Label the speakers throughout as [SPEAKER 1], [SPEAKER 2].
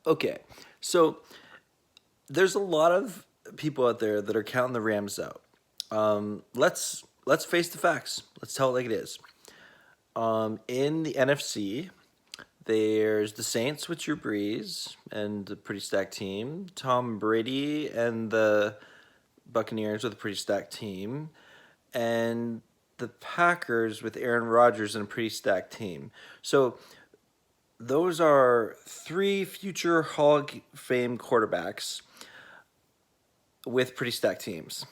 [SPEAKER 1] Okay, so there's a lot of people out there that are counting the Rams out. Let's face the facts. Let's tell it like it is. In the NFC, there's the Saints with Drew Brees and a pretty stacked team. Tom Brady and the Buccaneers with a pretty stacked team, and the Packers with Aaron Rodgers and a pretty stacked team. So those are three future Hall of Fame quarterbacks with pretty stacked teams.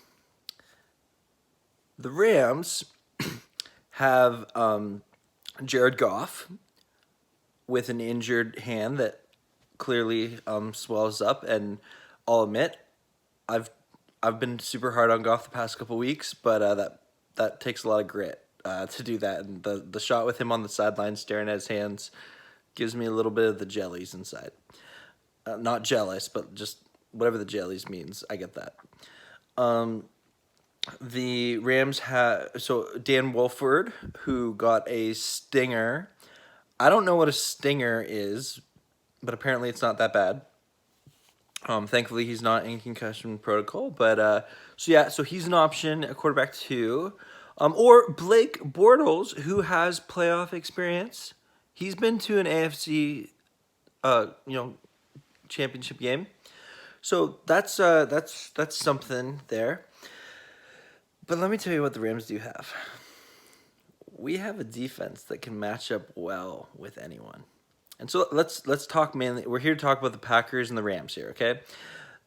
[SPEAKER 1] The Rams have Jared Goff with an injured hand that clearly swells up, and I'll admit, I've I've been super hard on Goff the past couple weeks, but that takes a lot of grit to do that. And the shot with him on the sideline staring at his hands gives me a little bit of the jellies inside. Not jealous, but just whatever the jellies means. I get that. The Rams have Dan Wolford, who got a stinger. I don't know what a stinger is, but apparently it's not that bad. Thankfully he's not in concussion protocol, but so he's an option, a quarterback too, or Blake Bortles, who has playoff experience. He's been to an AFC, you know, championship game, so that's something there. But let me tell you what the Rams do have. We have a defense that can match up well with anyone. And so let's talk mainly. We're here to talk about the Packers and the Rams here, okay?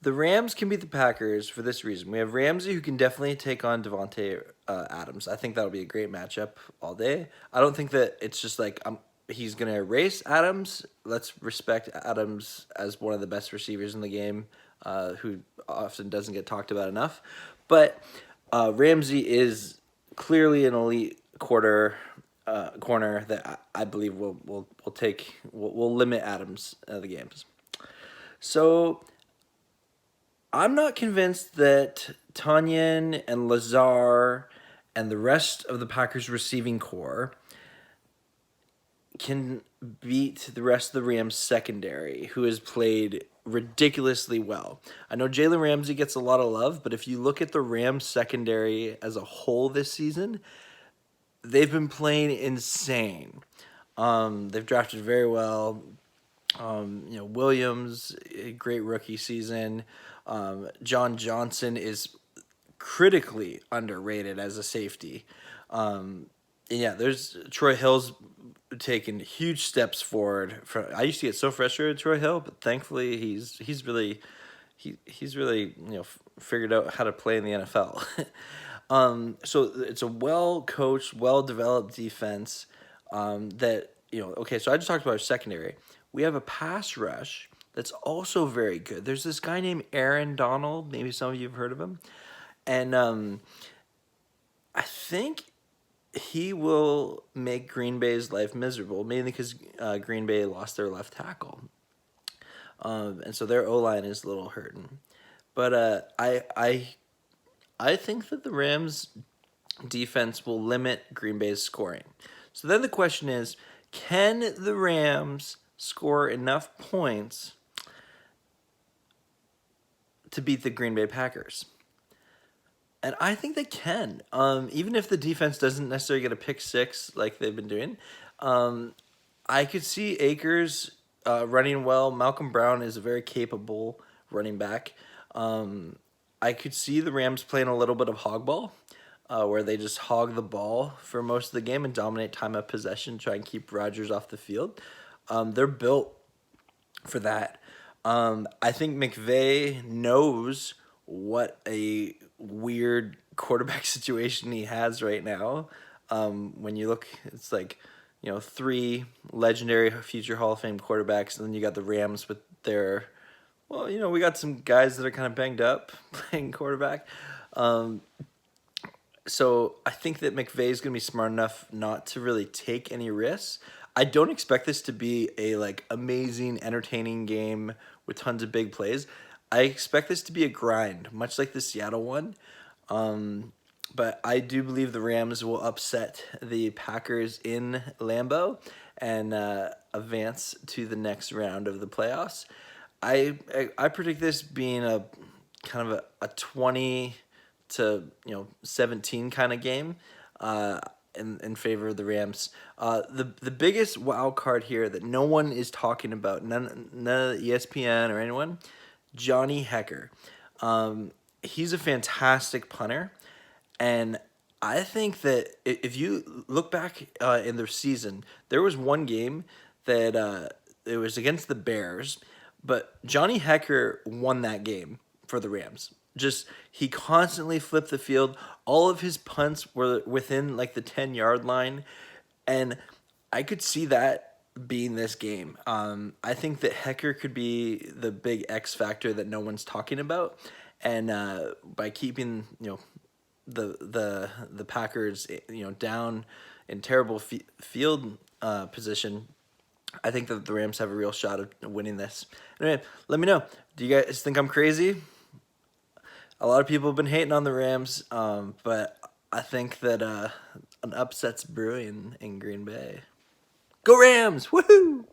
[SPEAKER 1] The Rams can beat the Packers for this reason. We have Ramsey, who can definitely take on Devontae Adams. I think that'll be a great matchup all day. I don't think that it's just like he's going to erase Adams. Let's respect Adams as one of the best receivers in the game, who often doesn't get talked about enough. But Ramsey is clearly an elite corner that I believe will limit Adams the games. So I'm not convinced that Tanyan and Lazar and the rest of the Packers receiving core can beat the rest of the Rams secondary, who has played ridiculously well. I know Jalen Ramsey gets a lot of love, but if you look at the Rams secondary as a whole this season, they've been playing insane. They've drafted very well. Williams, a great rookie season. John Johnson is critically underrated as a safety. There's Troy Hill's taken huge steps forward. I used to get so frustrated with Troy Hill, but thankfully he's really figured out how to play in the NFL. So it's a well coached, well developed defense. Okay. So I just talked about our secondary. We have a pass rush that's also very good. There's this guy named Aaron Donald. Maybe some of you have heard of him, and I think he will make Green Bay's life miserable, mainly because Green Bay lost their left tackle, and so their O-line is a little hurting. But I think that the Rams defense will limit Green Bay's scoring. So then the question is, can the Rams score enough points to beat the Green Bay Packers? And I think they can. Even if the defense doesn't necessarily get a pick six like they've been doing, I could see Akers running well. Malcolm Brown is a very capable running back. I could see the Rams playing a little bit of hog ball, where they just hog the ball for most of the game and dominate time of possession, try and keep Rodgers off the field. They're built for that. I think McVay knows what a weird quarterback situation he has right now. When you look, it's like, three legendary future Hall of Fame quarterbacks, and then you got the Rams with their, we got some guys that are kind of banged up playing quarterback. So I think that McVay is going to be smart enough not to really take any risks. I don't expect this to be a amazing, entertaining game with tons of big plays. I expect this to be a grind, much like the Seattle one. But I do believe the Rams will upset the Packers in Lambeau, and advance to the next round of the playoffs. I predict this being a kind of a 20 to 17 kind of game. In favor of the Rams. The biggest wild card here that no one is talking about, none of the ESPN or anyone, Johnny Hecker. He's a fantastic punter, and I think that if you look back in their season, there was one game that it was against the Bears, but Johnny Hecker won that game for the Rams. Just he constantly flipped the field. All of his punts were within like the 10-yard line, and I could see that being this game. I think that Hecker could be the big X factor that no one's talking about, and by keeping the Packers down in terrible field position, I think that the Rams have a real shot of winning this. Anyway, let me know. Do you guys think I'm crazy? A lot of people have been hating on the Rams, but I think that an upset's brewing in Green Bay. Go Rams! Woohoo!